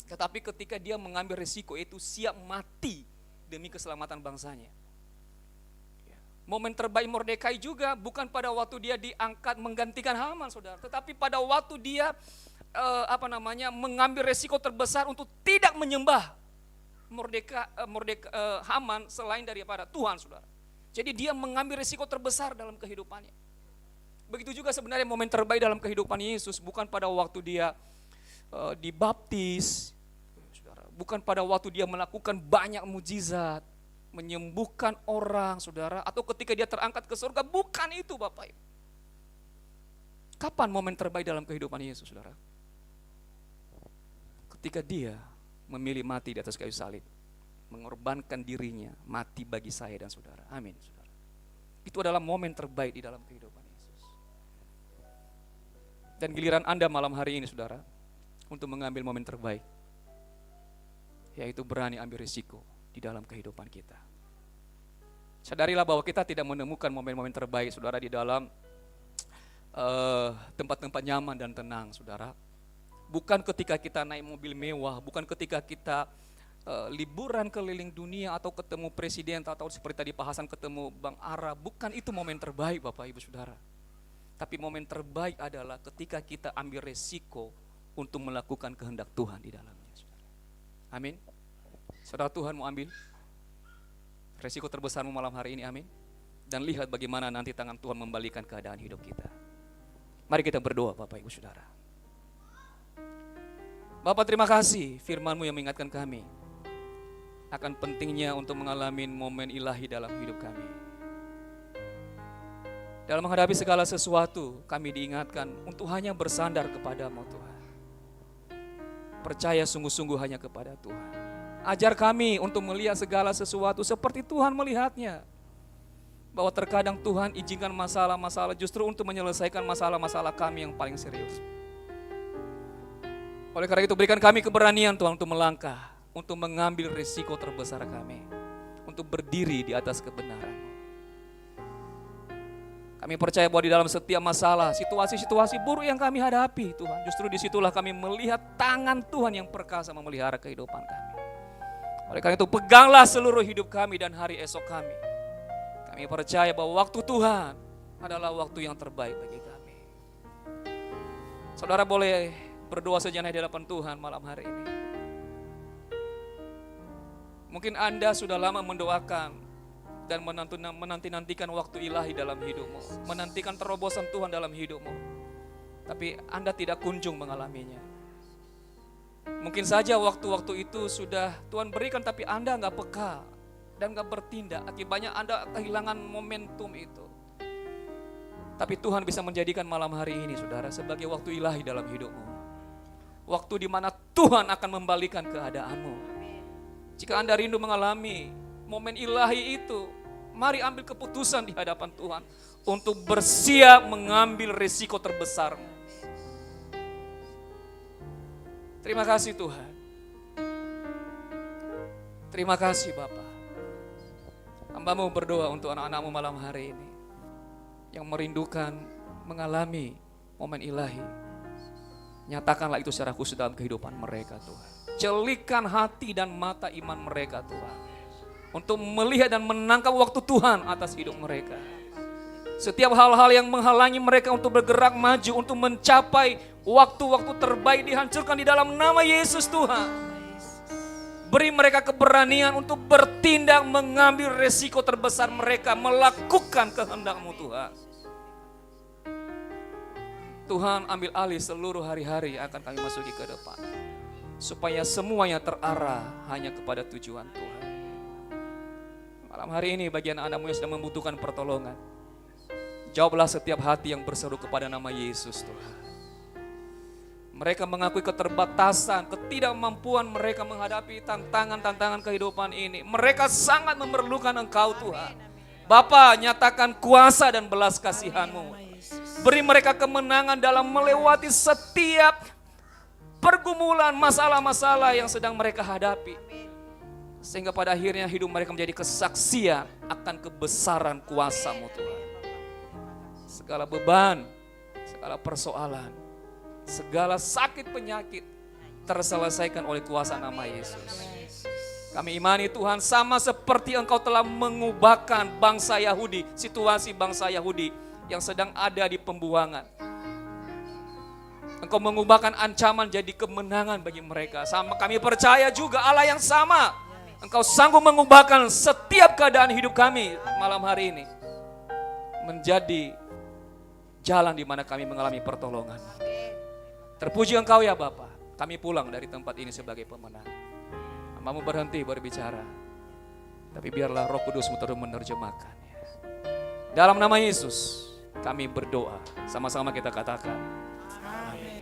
Tetapi ketika dia mengambil resiko itu siap mati demi keselamatan bangsanya. Momen terbaik Mordekai juga bukan pada waktu dia diangkat menggantikan Haman saudara, tetapi pada waktu dia mengambil resiko terbesar untuk tidak menyembah Haman selain daripada Tuhan saudara. Jadi dia mengambil resiko terbesar dalam kehidupannya. Begitu juga sebenarnya momen terbaik dalam kehidupan Yesus bukan pada waktu dia dibaptis, saudara. Bukan pada waktu dia melakukan banyak mujizat, menyembuhkan orang saudara, atau ketika dia terangkat ke surga, bukan itu Bapak Ibu. Kapan momen terbaik dalam kehidupan Yesus saudara? Ketika dia memilih mati di atas kayu salib, mengorbankan dirinya, mati bagi saya dan saudara. Amin saudara. Itu adalah momen terbaik di dalam kehidupan Yesus. Dan giliran Anda malam hari ini saudara, untuk mengambil momen terbaik, yaitu berani ambil risiko di dalam kehidupan kita. Sadarilah bahwa kita tidak menemukan momen-momen terbaik saudara di dalam tempat-tempat nyaman dan tenang saudara. Bukan ketika kita naik mobil mewah, bukan ketika kita liburan keliling dunia atau ketemu presiden atau seperti tadi Pak Hasan ketemu Bang Ara. Bukan itu momen terbaik Bapak Ibu Saudara. Tapi momen terbaik adalah ketika kita ambil resiko untuk melakukan kehendak Tuhan di dalamnya saudara. Amin. Saudara, Tuhan mau ambil resiko terbesarmu malam hari ini, amin. Dan lihat bagaimana nanti tangan Tuhan membalikan keadaan hidup kita. Mari kita berdoa Bapak Ibu Saudara. Bapak, terima kasih firman-Mu yang mengingatkan kami akan pentingnya untuk mengalami momen ilahi dalam hidup kami. Dalam menghadapi segala sesuatu, kami diingatkan untuk hanya bersandar kepada-Mu Tuhan. Percaya sungguh-sungguh hanya kepada Tuhan. Ajar kami untuk melihat segala sesuatu seperti Tuhan melihatnya. bahwa terkadang Tuhan izinkan masalah-masalah justru untuk menyelesaikan masalah-masalah kami yang paling serius. Oleh karena itu berikan kami keberanian Tuhan untuk melangkah, untuk mengambil risiko terbesar kami, untuk berdiri di atas kebenaran. Kami percaya bahwa di dalam setiap masalah, situasi-situasi buruk yang kami hadapi Tuhan, justru disitulah kami melihat tangan Tuhan yang perkasa memelihara kehidupan kami. Oleh karena itu peganglah seluruh hidup kami dan hari esok kami. Kami percaya bahwa waktu Tuhan adalah waktu yang terbaik bagi kami. Saudara boleh berdoa sejenak di hadapan Tuhan malam hari ini. Mungkin Anda sudah lama mendoakan dan menanti-nantikan waktu ilahi dalam hidupmu, menantikan terobosan Tuhan dalam hidupmu, tapi Anda tidak kunjung mengalaminya. Mungkin saja waktu-waktu itu sudah Tuhan berikan, tapi Anda nggak peka dan nggak bertindak. Akibatnya Anda kehilangan momentum itu. Tapi Tuhan bisa menjadikan malam hari ini, saudara, sebagai waktu ilahi dalam hidupmu. Waktu di mana Tuhan akan membalikan keadaanmu. Jika Anda rindu mengalami momen ilahi itu, mari ambil keputusan di hadapan Tuhan untuk bersiap mengambil risiko terbesar. Terima kasih Tuhan. Terima kasih Bapa. Hamba-Mu berdoa untuk anak-anak-Mu malam hari ini yang merindukan mengalami momen ilahi. Nyatakanlah itu secara khusus dalam kehidupan mereka Tuhan. Celikan hati dan mata iman mereka Tuhan, untuk melihat dan menangkap waktu Tuhan atas hidup mereka. Setiap hal-hal yang menghalangi mereka untuk bergerak maju, untuk mencapai waktu-waktu terbaik dihancurkan di dalam nama Yesus Tuhan. Beri mereka keberanian untuk bertindak, mengambil resiko terbesar mereka, melakukan kehendak-Mu Tuhan. Tuhan ambil alih seluruh hari-hari yang akan kami masuki ke depan, supaya semuanya terarah hanya kepada tujuan Tuhan. Malam hari ini bagi anak-anak-Mu yang sedang membutuhkan pertolongan, jawablah setiap hati yang berseru kepada nama Yesus Tuhan. Mereka mengakui keterbatasan, ketidakmampuan mereka menghadapi tantangan-tantangan kehidupan ini. Mereka sangat memerlukan Engkau Tuhan. Bapa, nyatakan kuasa dan belas kasihan-Mu. Beri mereka kemenangan dalam melewati setiap pergumulan, masalah-masalah yang sedang mereka hadapi. Sehingga pada akhirnya hidup mereka menjadi kesaksian akan kebesaran kuasa-Mu Tuhan. Segala beban, segala persoalan, segala sakit penyakit terselesaikan oleh kuasa nama Yesus. Kami imani Tuhan, sama seperti Engkau telah mengubahkan bangsa Yahudi, situasi bangsa Yahudi yang sedang ada di pembuangan. Engkau mengubahkan ancaman jadi kemenangan bagi mereka. Sama kami percaya juga Allah yang sama, Engkau sanggup mengubahkan setiap keadaan hidup kami malam hari ini menjadi jalan di mana kami mengalami pertolongan. Terpuji Engkau ya Bapa. Kami pulang dari tempat ini sebagai pemenang. Hamba-Mu berhenti berbicara, tapi biarlah Roh Kudus-Mu terus menerjemahkannya. Dalam nama Yesus kami berdoa. Sama-sama kita katakan amin.